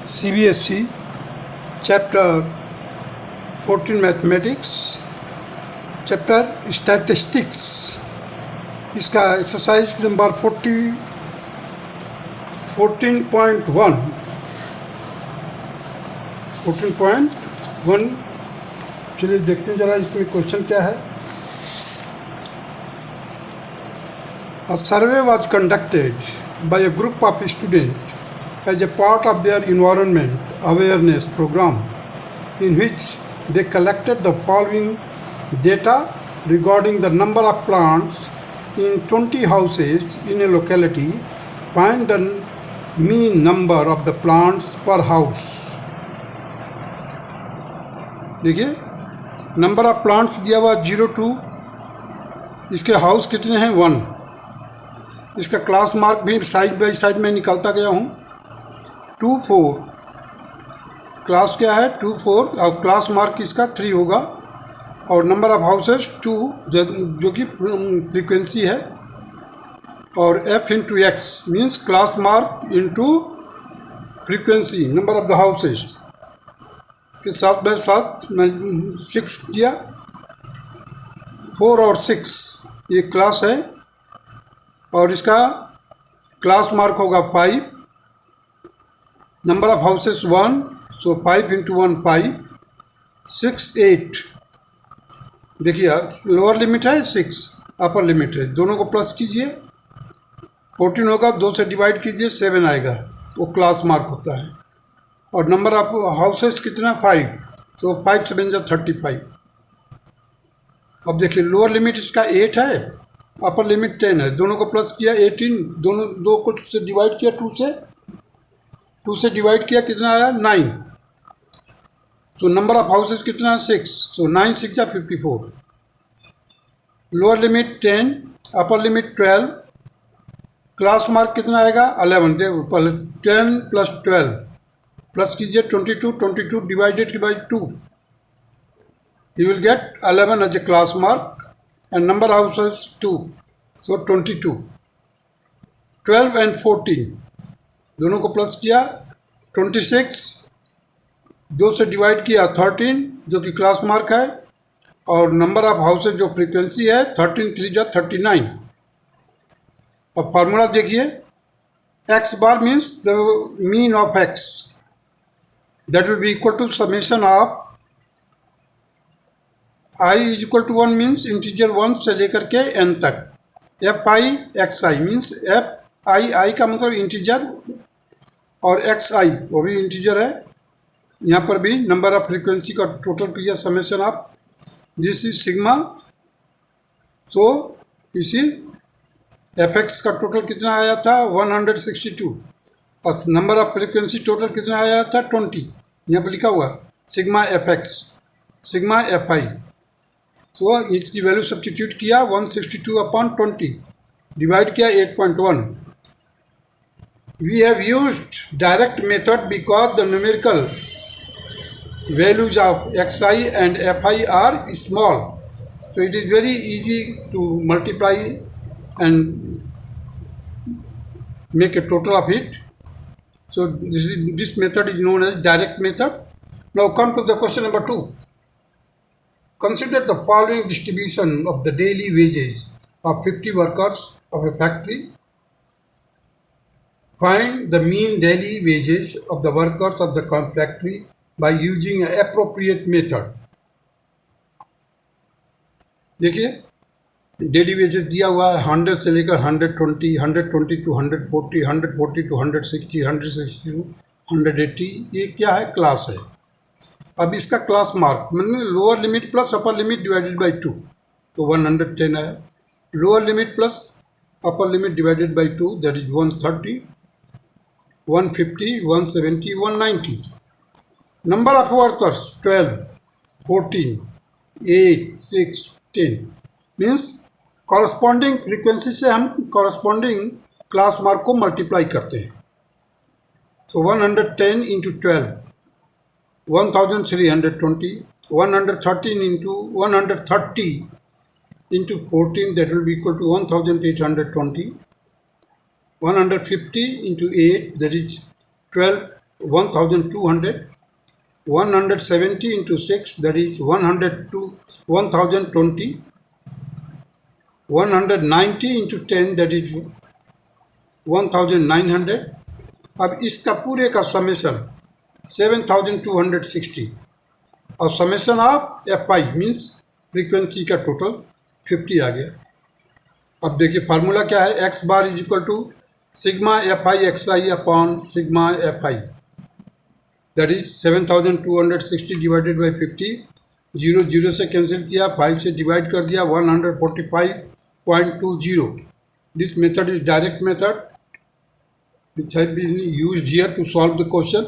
CBSE Chapter 14 Mathematics, Chapter Statistics, इसका exercise number 14.1 चलिए देखते हैं जरा इसमें क्वेश्चन क्या है. A survey was conducted by a group of students as a part of their environment awareness program, in which they collected the following data regarding the number of plants in 20 houses in a locality. Find the mean number of the plants per house. देखिए, number of plants दिया हुआ 0 2, इसके house कितने हैं 1. इसका class mark भी side by side में निकालता गया हूँ. 2 4 क्लास क्या है 2 4 और क्लास मार्क इसका 3 होगा. और नंबर ऑफ हाउसेस 2 जो कि फ्रीक्वेंसी है. और f into x means class mark into frequency number of the houses के साथ में साथ मैं 6 किया. 4 और 6 ये क्लास है और इसका क्लास मार्क होगा 5. Number of houses 1, so 5 into 1 5. 6 8 देखिए लोअर लिमिट है 6, अपर लिमिट है. दोनों को प्लस कीजिए 14 होगा. 2 से डिवाइड कीजिए 7 आएगा, वो क्लास मार्क होता है. और नंबर ऑफ हाउसेस कितना 5, तो 5 7 जा 35. अब देखिए लोअर लिमिट इसका 8 है, अपर लिमिट 10 है. दोनों को प्लस किया 18, दोनों दो को से डिवाइड किया 2 से डिवाइड किया कितना आया 9. तो नंबर ऑफ हाउसेस कितना 6, सो 9 6 जा 54. Lower limit 10, upper limit 12, class mark कितना आएगा 11. देखो पहले 10 प्लस 12 प्लस कीजिए 22 divided by 2, you will get 11 as a class mark and number of houses 2, so 22. 12 and 14 दोनों को प्लस किया 26, 2 से डिवाइड किया 13 जो कि क्लास मार्क है. और नंबर ऑफ हाउसेज जो फ्रीक्वेंसी है 13 3 जा 39. अब फार्मूला देखिए, x bar means the mean of x, that will be equal to summation of I is equal to 1 means integer 1 से लेकर के n तक. F i x I means F आई का मतलब इंटीजर और एक्स आई वो भी इंटीजर है. यहाँ पर भी नंबर ऑफ फ्रीक्वेंसी का टोटल किया summation of this is sigma. तो इसी एफ एक्स का टोटल कितना आया था 162 और नंबर ऑफ फ्रीक्वेंसी टोटल कितना आया था 20. यहाँ पर लिखा हुआ sigma F x sigma f i. तो इसकी वैल्यू सब्स्टिट्यूट किया 162/20 डिवाइड किया 8.1. We have used direct method because the numerical values of x i and f i are small, so it is very easy to multiply and make a total of it. So this method is known as direct method. Now come to the question number 2. Consider the following distribution of the daily wages of 50 workers of a factory. Find the mean daily wages of the workers of the factory by using an appropriate method. देखिए daily wages दिया हुआ है 100 से लेकर 120, 120 to 140, 140 to 160, 160 to 180. ये क्या है class है. अब इसका क्लास मार्क मतलब lower limit plus upper limit divided by 2, तो 110 है. Lower limit plus upper limit divided by 2 that is 130, 150, 170, 190. Number of workers 12, 14, 8, 6, 10 means corresponding frequency से हम कॉरस्पॉन्डिंग क्लास मार्क को मल्टीप्लाई करते हैं. तो 110 into 12 1320, 113 into 130 into 14 that will be equal to 1820. 150 into 8 that is 1200, 170 into 6 that is 102, 1020, 190 into 10 that is 1900। अब इसका पूरे का समेशन 7260 और summation of f I means frequency का टोटल 50 आ गया। अब देखिए फार्मूला क्या है, x bar is equal to sigma f i x i upon sigma f i that is 7260 divided by 50। 0 0 से कैंसिल किया, 5 से डिवाइड कर दिया, 145.20। This method is direct method which has been used here to solve the question.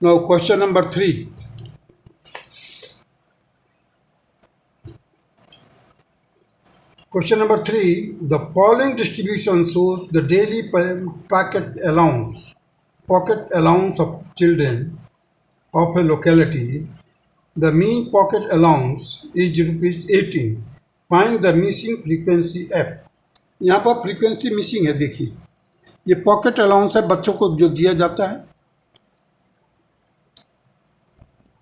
Now question number 3. Question number 3. The following distribution shows the daily pocket allowance of children of a locality. The mean pocket allowance is ₹18. Find the missing frequency f. यहाँ पर frequency missing है। देखिए ये pocket allowance है बच्चों को जो दिया जाता है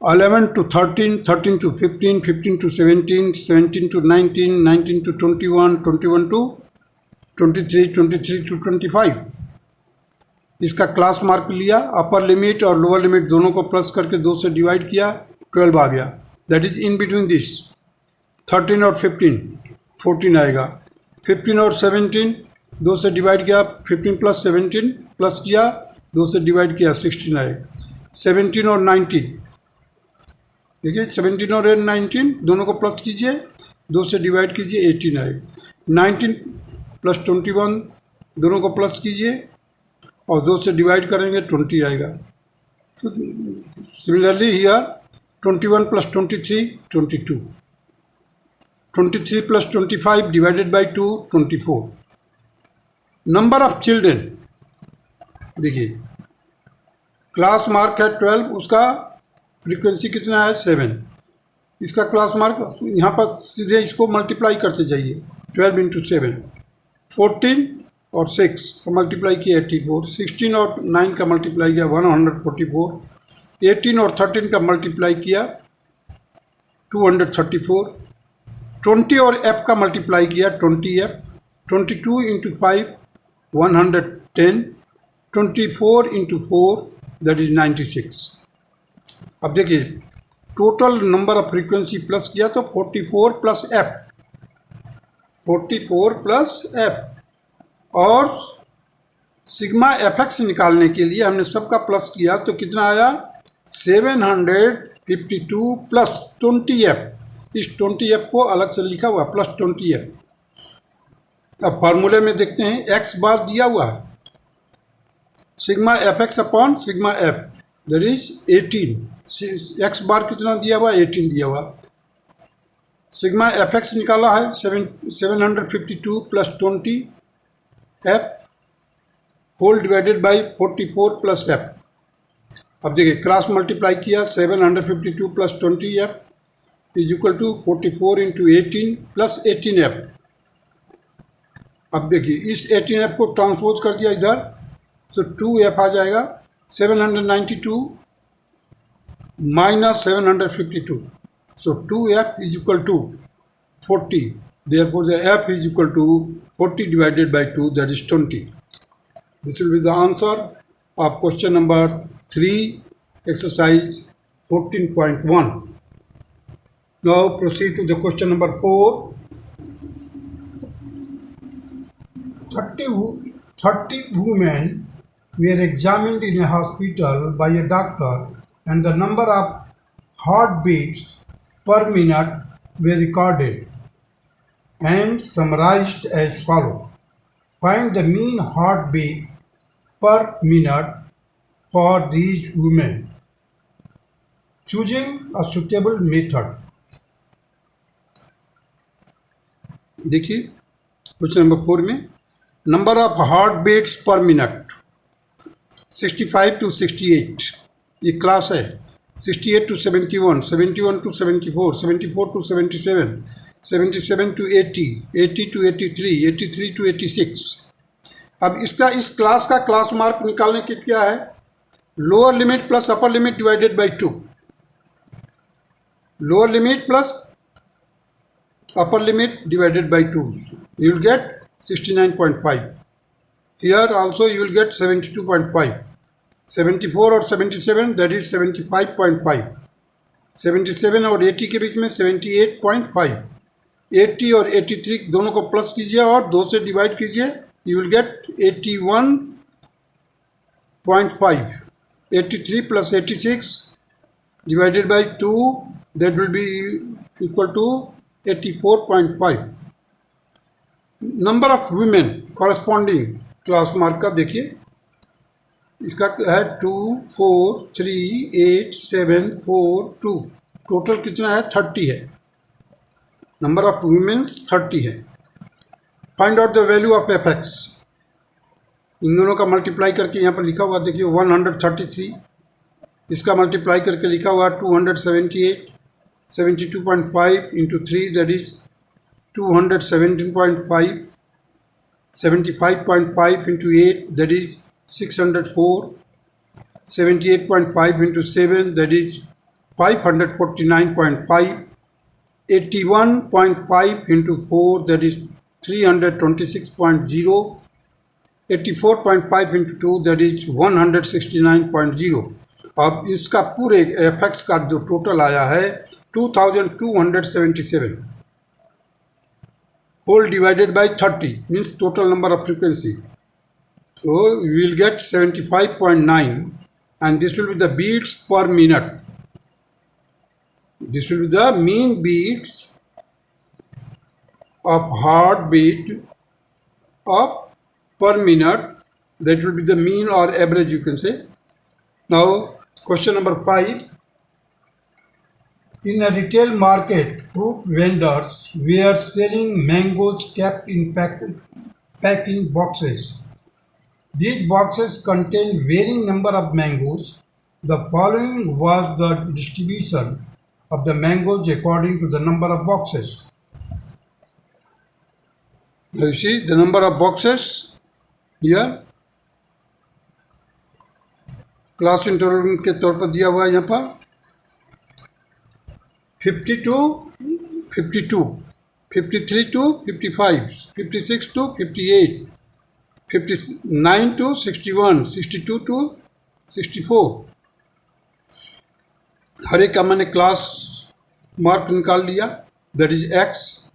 11 to 13, 13 to 15, 15 to 17, 17 to 19, 19 to 21, 21 to 23, 23 to 25। इसका क्लास मार्क लिया, अपर लिमिट और लोअर लिमिट दोनों को प्लस करके 2 से डिवाइड किया, 12 आ गया। That is in between this 13 और 15 14 आएगा। 15 और 17 2 से डिवाइड किया, 15 प्लस 17 प्लस किया, 2 से डिवाइड किया, 16 आएगा। 17 और 19 देखिए 17 और 19 दोनों को प्लस कीजिए, 2 से डिवाइड कीजिए, 18 आएगा। 19 प्लस 21 दोनों को प्लस कीजिए और 2 से डिवाइड करेंगे, 20 आएगा। Similarly here 21 plus 23 22, 23 plus 25 divided by 2 24। Number of children देखिए क्लास मार्क है 12, उसका फ्रीक्वेंसी कितना है 7। इसका क्लास मार्क यहाँ पर सीधे इसको मल्टीप्लाई करते जाइए, 12 इंटू 7 14 और 6 का मल्टीप्लाई किया 84, 16 और 9 का मल्टीप्लाई किया 144, 18 और 13 का मल्टीप्लाई किया 234, 20 और f का मल्टीप्लाई किया 20f, 22 into 5 110, 24 into 4 that is 96। अब देखिए total number of frequency plus किया तो 44 प्लस f, 44 प्लस f और सिग्मा एफ एक्स निकालने के लिए हमने सबका प्लस किया तो कितना आया 752 प्लस 20f। इस 20f को अलग से लिखा हुआ प्लस 20f। अब फार्मूले में देखते हैं एक्स बार दिया हुआ है sigma F X upon sigma F that is 18। X bar कितना दिया हुआ 18 दिया हुआ। सिग्मा एफ एक्स निकाला है 752 plus 20 f whole divided by 44 plus f. अब देखिए क्रॉस मल्टीप्लाई किया 752 plus 20 f is equal to 44 into 18 plus 18f। अब देखिए इस 18f को ट्रांसपोज कर दिया इधर तो 2f आ जाएगा। 792 minus 752 so 2f is equal to 40। Therefore the f is equal to 40 divided by 2 that is 20। This will be the answer of question number 3 exercise 14.1। Now proceed to the question number 4. 30 women were examined in a hospital by a doctor and the number of heartbeats per minute were recorded and summarized as follows. Find the mean heartbeat per minute for these women. Choosing a suitable method. देखिए question number 4 में number of heart beats per minute 65 to 68 ये class है। 68 to 71, 71 to 74, 74 to 77, 77 to 80, 80 to 83, 83 to 86। अब इसका इस class का class mark निकालने के क्या है lower limit plus upper limit divided by 2, lower limit plus upper limit divided by 2, you will get 69.5. Here also you will get 72.5. 74 और 77 that is 75.5. 77 और 80 के बीच में 78.5. 80 और 83 दोनों को प्लस कीजिए और 2 से डिवाइड कीजिए, you will get 81.5. 83 plus 86 divided by 2, that will be equal to 84.5. Number of women corresponding class mark का देखिए, इसका है 2 4 3 8 7 4 2, टोटल कितना है 30 है, नंबर ऑफ वुमेन्स 30 है। Find out the value of F X, इन दोनों का मल्टीप्लाई करके यहाँ पर लिखा हुआ देखिए 133, इसका मल्टीप्लाई करके लिखा हुआ 278, 72.5 into 3 that is 217.5, 75.5 into 8 that is 604, 78.5 into 7 that is 549.5, 81.5 into 4 that is 326.0, 84.5 into 2 that is 169.0। अब इसका पूरे एफ एक्स का जो टोटल आया है 2277 whole divided by 30 means total number of frequency, so you will get 75.9 and this will be the beats per minute. This will be the mean beats of heartbeat of per minute, that will be the mean or average you can say. Now question number 5. In a retail market, fruit vendors were selling mangoes kept in packing boxes. These boxes contain varying number of mangoes. The following was the distribution of the mangoes according to the number of boxes. Now you see the number of boxes here. Class interval के तौर पर दिया हुआ है यहाँ पर 52, 52, 53 to 55, 56 to 58, 59 to 61, 62 to 64। हर एक का मैंने क्लास मार्क निकाल लिया, दैट इज एक्स।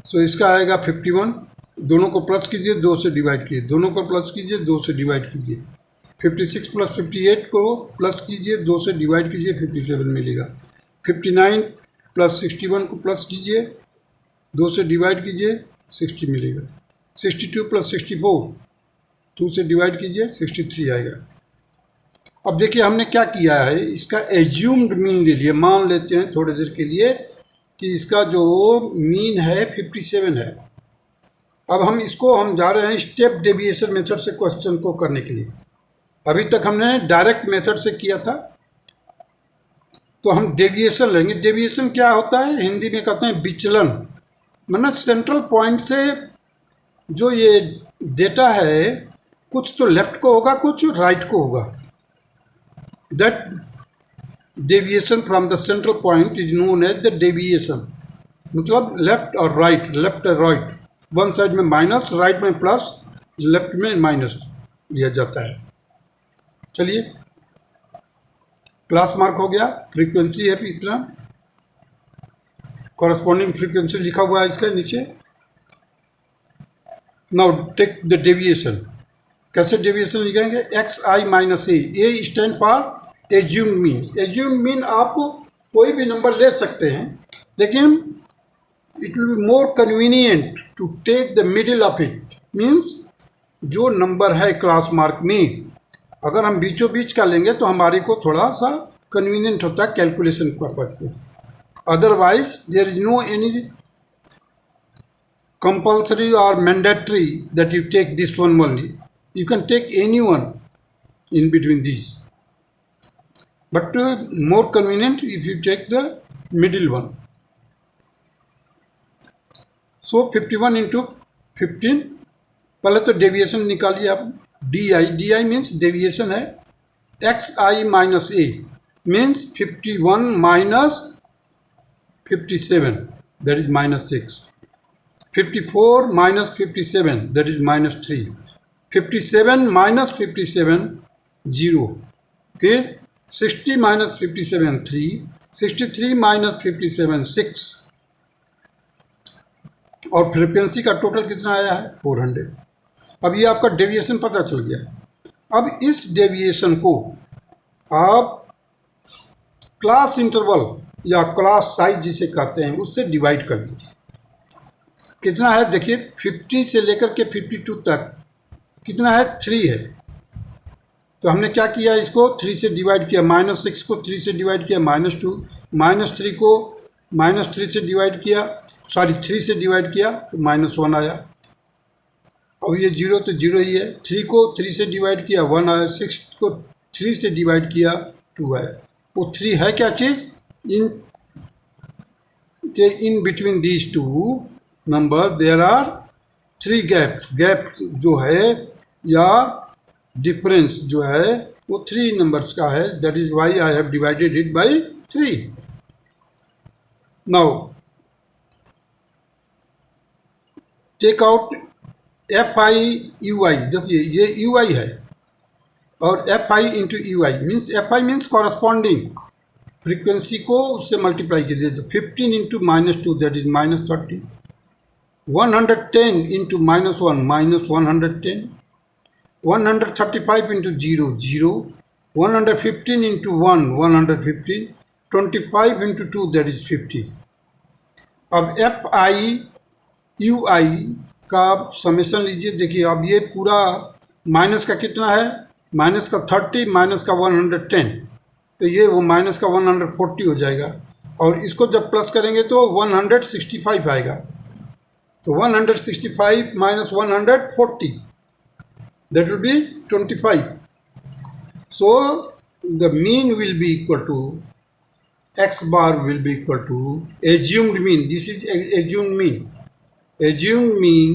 सो इसका आएगा 51, दोनों को प्लस कीजिए 2 से डिवाइड कीजिए, दोनों को प्लस कीजिए 2 से डिवाइड कीजिए। 56 प्लस 58 को प्लस कीजिए 2 से डिवाइड कीजिए 57 मिलेगा। 59 प्लस 61 को प्लस कीजिए 2 से डिवाइड कीजिए 60 मिलेगा। 62 प्लस 64 2 से डिवाइड कीजिए 63 आएगा। अब देखिए हमने क्या किया है, इसका एज्यूम्ड मीन ले लिया, मान लेते हैं थोड़ी देर के लिए कि इसका जो मीन है 57 है। अब हम जा रहे हैं स्टेप डेविएशन मेथड से क्वेश्चन को करने के लिए। अभी तक हमने डायरेक्ट मेथड से किया था, तो हम डेविएशन लेंगे। डेविएशन क्या होता है, हिंदी में कहते हैं विचलन, मतलब सेंट्रल पॉइंट से जो ये डेटा है कुछ तो लेफ्ट को होगा कुछ राइट को होगा। That deviation from the central point is known as the deviation, मतलब लेफ्ट और राइट, लेफ्ट और राइट, वन साइड में माइनस, राइट में प्लस, लेफ्ट में माइनस लिया जाता है। चलिए क्लास मार्क हो गया, फ्रीक्वेंसी है इतना, कॉरस्पॉन्डिंग फ्रीक्वेंसी लिखा हुआ है इसके नीचे। Now take the deviation. कैसे डेविएशन लिखेंगे, x i minus a stand for assume mean. Assume mean आप कोई भी नंबर ले सकते हैं, लेकिन it will be more convenient to take the middle of it. Means जो नंबर है क्लास मार्क में अगर हम बीचों बीच का लेंगे तो हमारे को थोड़ा सा कन्वीनियंट होता है कैलकुलेशन पर्पज से। Otherwise there is no any compulsory or mandatory that you take this one only. You can take any one in between these, but more convenient if you take the middle one. So 51 into 15, पहले तो deviation निकालिए आप। D I means deviation है, xi minus a means 51 minus 57, that is minus 6. 54 minus 57, that is minus 3. 57 minus 57, 0. Okay, 60 minus 57, 3. 63 minus 57, 6. और frequency का total कितना आया है 400। अब ये आपका डेविएशन पता चल गया। अब इस डेविएशन को आप क्लास इंटरवल या क्लास साइज जिसे कहते हैं उससे डिवाइड कर दीजिए। कितना है देखिए, 50 से लेकर के 52 तक कितना है 3 है। तो हमने क्या किया, इसको 3 से डिवाइड किया, -6 को 3 से डिवाइड किया, -2, -3 को -3 से डिवाइड किया, 3 से डिवाइड किया तो -1 आया। अब ये 0 तो 0 ही है। 3 को 3 से डिवाइड किया 1 आया, 6 को 3 से डिवाइड किया 2 आया। वो 3 है क्या चीज़, in between these two number there are 3 gaps. Gap जो है या डिफरेंस जो है वो 3 नंबर्स का है। That is why I have divided it by 3। Now take out F I U I. देखिए ये यू आई है और F I into U I means, F I means corresponding frequency को उससे मल्टीप्लाई कीजिए। 15 into -2 that is -30। 110 into -1 -110। 135 into 0 0। 115 into 1 115। 25 into 2 that is 50। अब F I U आई का summation लीजिए। देखिए अब ये पूरा माइनस का कितना है, माइनस का 30 माइनस का 110, तो ये वो माइनस का 140 हो जाएगा। और इसको जब प्लस करेंगे तो 165 आएगा। तो 165 minus 140 that will be 25. So the mean will be equal to, x bar will be equal to assumed mean. This is assumed mean. Assumed mean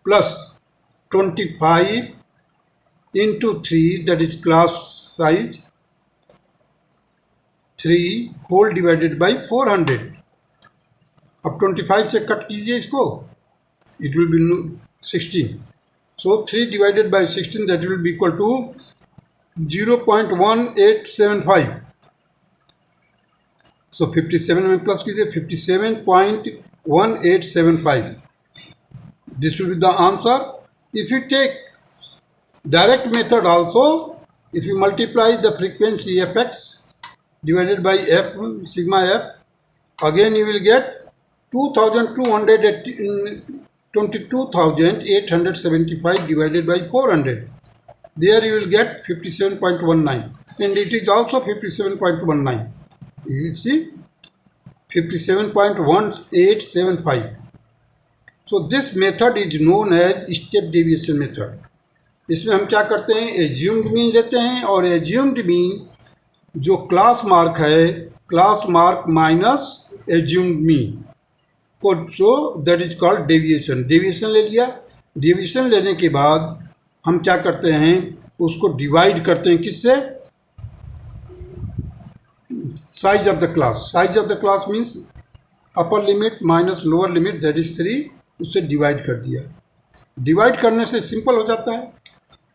plus 25 into 3 that is class size 3 whole divided by 400. अब 25 से cut कीजिए इसको, it will be 16. So 3 divided by 16 that will be equal to 0.1875. So 57 में plus कीजिए, 57.1875. This will be the answer. If you take direct method also, if you multiply the frequency fx divided by f sigma f, again you will get 22,875 divided by 400. There you will get 57.19, and it is also 57.19. You will see 57.1875. So this method is known as step deviation method. इसमें हम क्या करते हैं, assumed mean लेते हैं और assumed mean जो class mark है, class mark minus assumed mean को, so that is called deviation. Deviation ले लिया। डेविएशन लेने के बाद हम क्या करते हैं, उसको डिवाइड करते हैं किससे, size of the class. Size of the class means upper limit minus lower limit that is 3, उससे डिवाइड कर दिया। डिवाइड करने से सिंपल हो जाता है।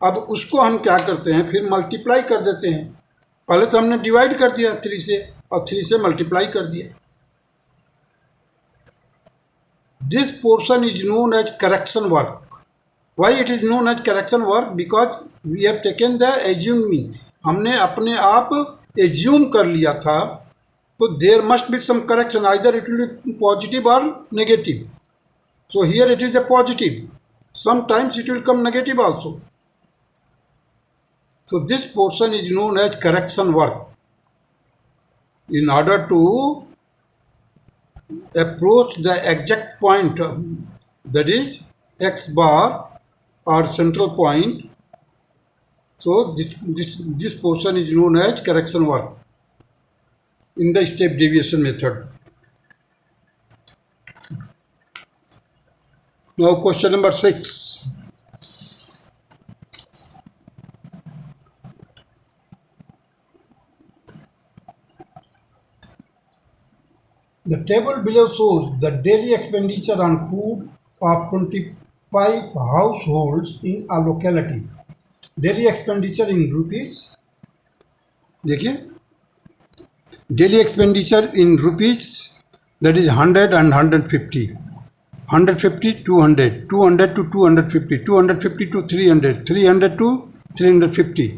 अब उसको हम क्या करते हैं, फिर मल्टीप्लाई कर देते हैं। पहले तो हमने डिवाइड कर दिया 3 से, और 3 से मल्टीप्लाई कर दिया। This portion is known as correction work. Why it is known as correction work? Because we have taken the assumed mean. हमने अपने आप assume कर लिया था, तो there must be some correction. Either it will be positive or negative. So here it is a positive. Sometimes it will come negative also. So this portion is known as correction work. In order to approach the exact point, that is x bar or central point, so this portion is known as correction work in the step deviation method. Now question number 6. The table below shows the daily expenditure on food of 25 households in a locality. Daily expenditure in rupees. देखिए, daily expenditure in rupees, that is 100 and 150. 150 200, 200 to 250, 250 to 300, 300 to 350.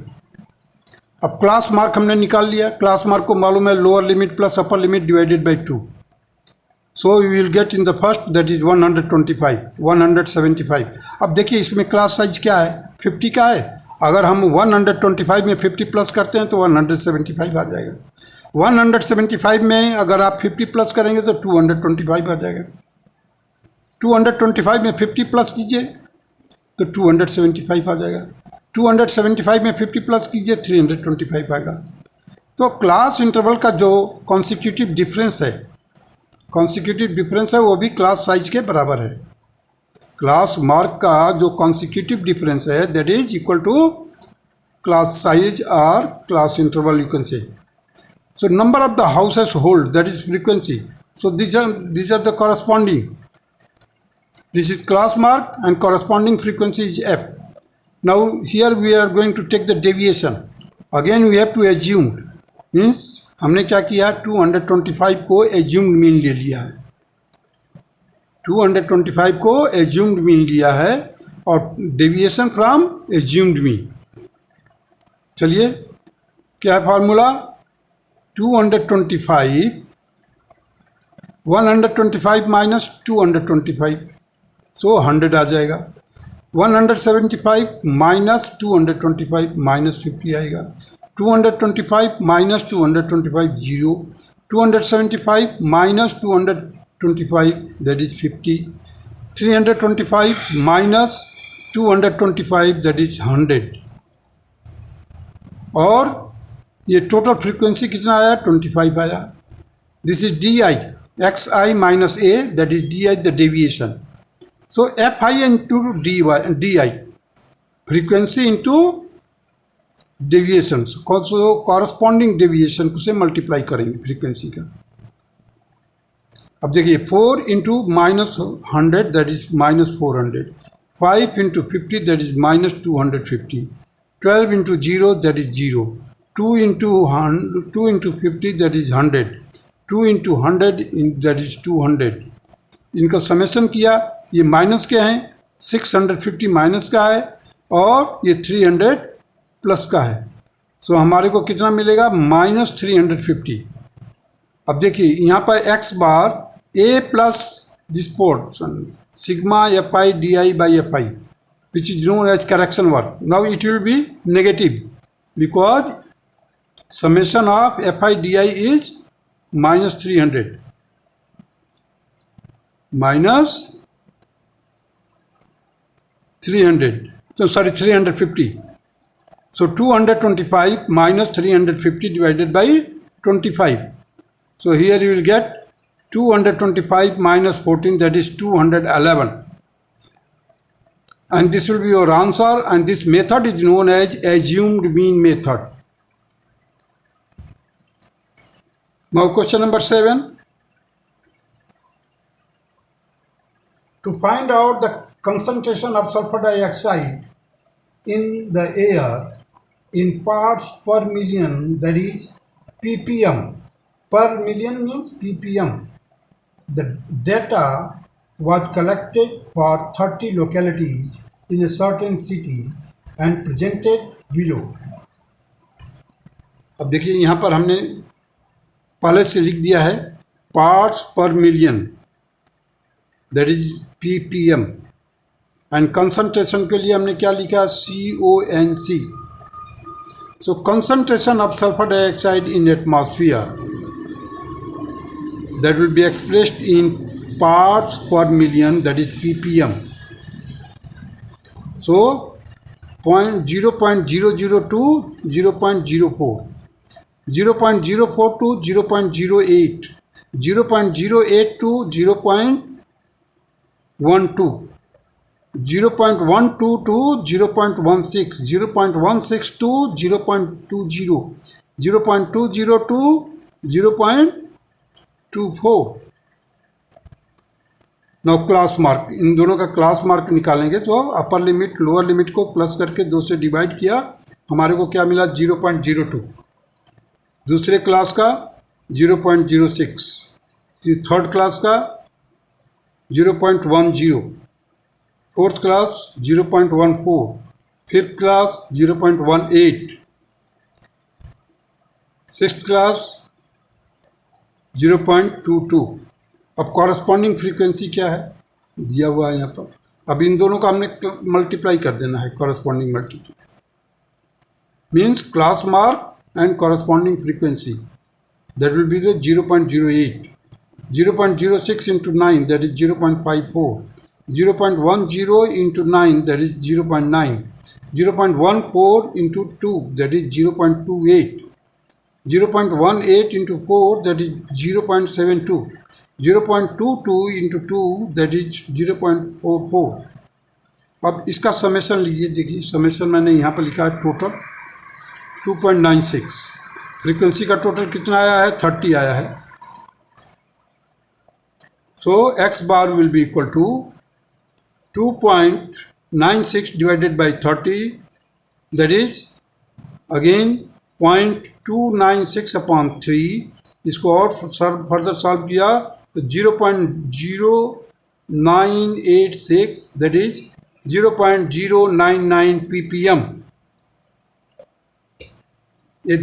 अब class mark हमने निकाल लिया. Class mark को मालूम है lower limit plus upper limit divided by 2. So we will get in the first, that is 125, 175. अब देखिए इसमें क्लास साइज क्या है, 50 का है. अगर हम 125 में 50 प्लस करते हैं तो 175 आ जाएगा. 175 में अगर आप 50 प्लस करेंगे तो 225 आ जाएगा. 225 में 50 प्लस कीजिए तो 275 आ जाएगा. 275 में 50 प्लस कीजिए 325 आएगा. तो क्लास इंटरवल का जो कॉन्सिक्यूटिव डिफरेंस है वो भी क्लास साइज के बराबर है. क्लास मार्क का जो कॉन्सिक्यूटिव डिफरेंस है that is equal to class size और class interval, you can say. So number of the households, that is frequency. So these are the corresponding. This is class mark and corresponding frequency is f. Now here we are going to take the deviation. Again we have to assume. Means हमने क्या किया, 225 को assumed mean ले लिया है. 225 को assumed mean लिया है और deviation from assumed mean. चलिए क्या है फार्मूला, 125 माइनस 225, सो 100 आ जाएगा. 175 माइनस 225 माइनस 50 आएगा. 225 minus 225 0. 275 minus 225 that is 50. 325 minus 225 that is 100. और ये टोटल फ्रीक्वेंसी कितना आया, 25 आया. This is D I, x i minus A, that is D I the deviation. So Fi into di, frequency into deviations, corresponding deviation से multiply करेंगे frequency का. अब देखिए 4 into minus 100 that is minus 400. 5 into 50 that is minus 250. 12 into 0 that is 0. 2 into 50 that is 100. 2 into 100 that is 200. इनका summation किया, ये minus के हैं, 650 माइनस का है और ये 300 प्लस का है. सो हमारे को कितना मिलेगा, माइनस 350. अब देखिए यहाँ पर x bar a plus this portion sigma f i d i by f i which is known as correction work. Now it will be negative because summation of f i d i is minus 300 minus 300, so sorry 350. So 225 minus 350 divided by 25. So here you will get 225 minus 14, that is 211. And this will be your answer, and this method is known as assumed mean method. Now question number 7. To find out the concentration of sulfur dioxide in the air in parts per million, that is ppm. Per million means ppm. The data was collected for 30 localities in a certain city and presented below. अब देखिए यहाँ पर हमने पहले से लिख दिया है parts per million, that is ppm. And concentration के लिए हमने क्या लिखा, CONC. So concentration of sulphur dioxide in atmosphere that will be expressed in parts per million, that is ppm. So 0.0002 0.04, 0.04 to 0.08, 0.08 to 0.12, 0.12 to 0.16, 0.16 to 0.20, 0.20 to 0.22, to 4. Now class mark, इन दोनों का class mark निकालेंगे तो upper limit lower limit को plus करके 2 से divide किया, हमारे को क्या मिला 0.02. दूसरे क्लास का 0.06, थर्ड क्लास का 0.10, fourth class 0.14, fifth class 0.18, sixth class 0.22. अब कॉरस्पॉन्डिंग फ्रीक्वेंसी क्या है दिया हुआ है यहाँ पर. अब इन दोनों का हमने मल्टीप्लाई कर देना है. Corresponding multiply means class mark and corresponding frequency, that will be the 0.08, 0.06 into 9, that is 0.54, 0.10 into 9, that is 0.9, 0.14 into 2, that is 0.28, 0.18 into 4, that is 0.72, 0.22 into 2, that is 0.44. अब इसका समेशन लीजिए. देखिए समेशन मैंने यहाँ पर लिखा है टोटल 2.96. फ्रीक्वेंसी का टोटल कितना आया है 30 आया है. So x bar will be equal to 2.96 divided by 30, that is again 0.296 upon 3. इसको और फर्दर सॉल्व किया तो 0.0986, that is 0.099 ppm.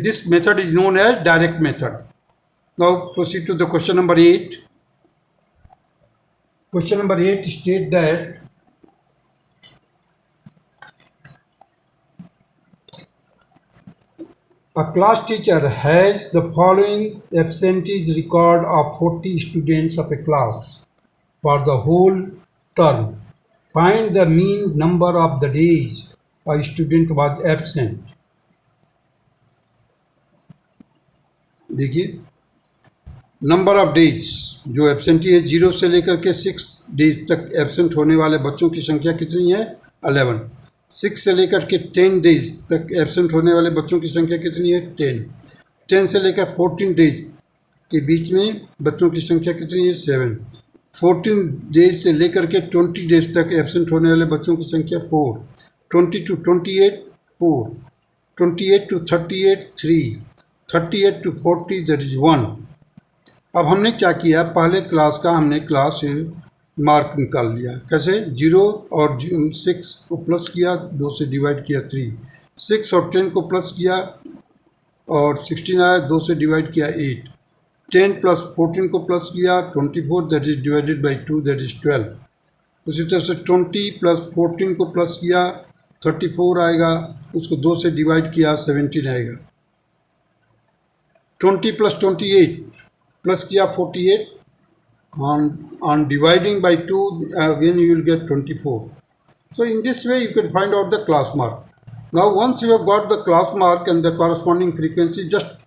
This method is known as direct method. Now proceed to the question number 8. Question number 8 state that a class teacher has the following absentees record of 40 students of a class for the whole term. Find the mean number of the days a student was absent. देखिए number of days जो absentee है 0 से लेकर के 6 days तक absent होने वाले बच्चों की संख्या कितनी है 11. 6 से लेकर के 10 डेज तक एब्सेंट होने वाले बच्चों की संख्या कितनी है 10. 10 से लेकर 14 डेज के बीच में बच्चों की संख्या कितनी है 7. 14 डेज से लेकर के 20 डेज तक एब्सेंट होने वाले बच्चों की संख्या 4. 20 to 28 4. 28 to 38 3. 38 to 40 that is 1. अब हमने क्या किया, पहले क्लास का हमने क्लास मार्क निकाल लिया. कैसे 0 और 6 को प्लस किया, 2 से डिवाइड किया 3. 6 और 10 को प्लस किया और 16 आया, 2 से डिवाइड किया 8. 10 प्लस 14 को प्लस किया 24, that is divided by 2, that is 12. उसी तरह से 20 प्लस 14 को प्लस किया 34 आएगा, उसको 2 से डिवाइड किया 17 आएगा. 20 plus 28 plus किया 48, on dividing by 2 again you will get 24. So in this way you can find out the class mark. Now once you have got the class mark and the corresponding frequency, just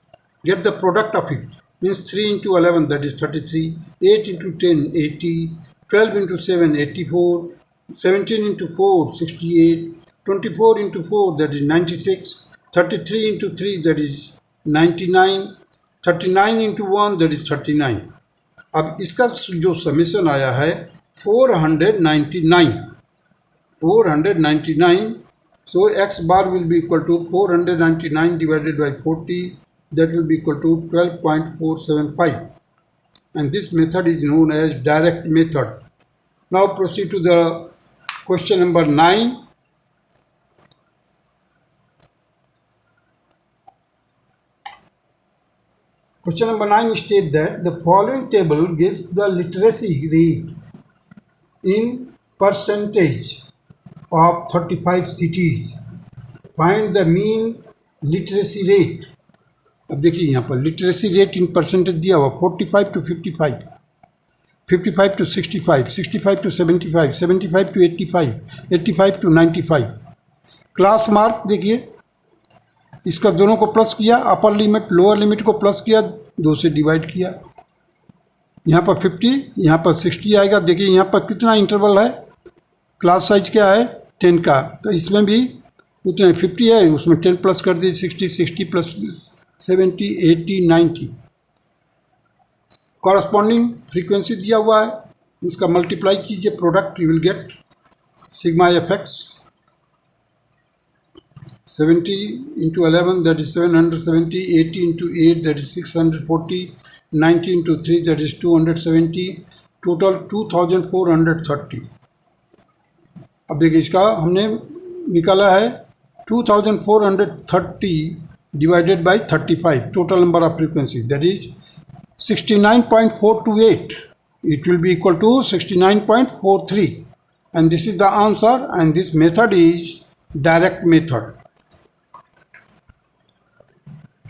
get the product of it. Means 3 into 11 that is 33, 8 into 10 80, 12 into 7 84, 17 into 4 68, 24 into 4 that is 96, 33 into 3 that is 99, 39 into 1 that is 39. अब इसका जो summation आया है 499. So x bar will be equal to 499 divided by 40, that will be equal to 12.475. And this method is known as direct method. Now proceed to the question number 9. Question number 9 states that the following table gives the literacy rate in percentage of 35 cities. Find the mean literacy rate. अब देखिए यहाँ पर literacy rate in percentage दिया हुआ 45 to 55, 55 to 65, 65 to 75, 75 to 85, 85 to 95. Class mark देखिए इसका दोनों को प्लस किया, अपर लिमिट लोअर लिमिट को प्लस किया, 2 से डिवाइड किया. यहाँ पर 50, यहाँ पर 60 आएगा. देखिए यहाँ पर कितना इंटरवल है, क्लास साइज क्या है 10 का, तो इसमें भी उतने 50 है, उसमें 10 प्लस कर दीजिए 60, 60 प्लस 70 80 90. कॉरस्पॉन्डिंग फ्रीक्वेंसी दिया हुआ है, इसका मल्टीप्लाई कीजिए product, you will get sigma F x 70 into 11 that is 770, 80 into 8 that is 640, 90 into 3 that is 270, total 2430। अब देखिए इसका हमने निकाला है 2430 divided by 35, total number of frequency that is 69.428. It will be equal to 69.43, and this is the answer, and this method is direct method.